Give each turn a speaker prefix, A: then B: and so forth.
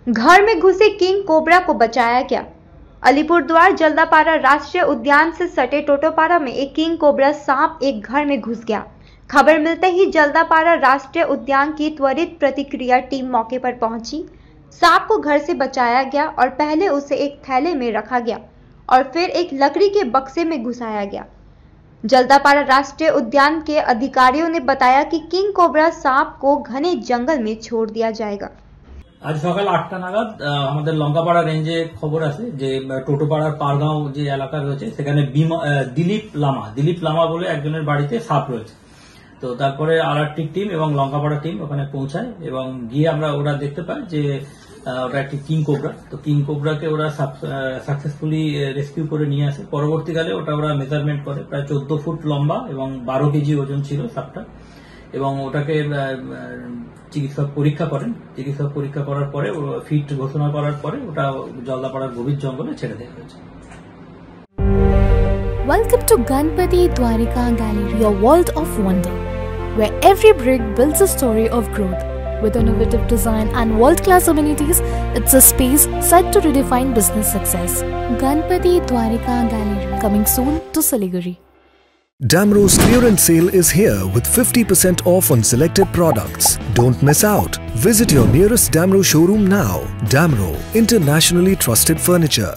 A: घर में घुसे किंग कोबरा को बचाया गया। अलीपुरद्वार जल्दापारा राष्ट्रीय उद्यान से सटे टोटोपारा में एक किंग कोबरा सांप एक घर में घुस गया। खबर मिलते ही जल्दापारा राष्ट्रीय उद्यान की त्वरित प्रतिक्रिया टीम मौके पर पहुंची। सांप को घर से बचाया गया और पहले उसे एक थैले में रखा गया और फिर एक लकड़ी के बक्से में घुसाया गया। जल्दापारा राष्ट्रीय उद्यान के अधिकारियों ने बताया कि किंग कोबरा सांप को घने जंगल में छोड़ दिया जाएगा।
B: आज सकाल 8টা নাগাদ আমাদের লঙ্কাপাড়া রেঞ্জে খবর আছে যে টোটোপাড়ার পারগাঁও যে এলাকা রয়েছে সেখানে দিলীপ লামা বলে একজনের বাড়িতে সাপ রয়েছে। তো তারপরে আরআরটি টিম এবং লঙ্কাপাড়া টিম ওখানে পৌঁছায় এবং গিয়ে ওরা দেখতে পায় যে ওটা একটি কিং কোবরা। তো কিং কোবরাকে ওরা সাকসেসফুলি রেস্কিউ করে নিয়ে আসে। পরবর্তীকালে ওরা মেজারমেন্ট করে, প্রায় 14 ফুট লম্বা এবং 12 কেজি ওজন ছিল সাপটা, এবং ওটাকে চিকিৎসক পরীক্ষা করেন। চিকিৎসক পরীক্ষা করার পরে ফিট ঘোষণা করার পরে ওটা জলদাপাড়ার গভীর জঙ্গলে ছেড়ে দেওয়া হয়েছে।
C: Welcome to Ganpati Dwarika Gallery, your world of wonder, where every brick builds a story of growth. With innovative design and world-class amenities, it's a space set to redefine business success. Ganpati Dwarika Gallery, coming soon to Siliguri.
D: Damro's clearance sale is here with 50% off on selected products. Don't miss out. Visit your nearest Damro showroom now. Damro, internationally trusted furniture.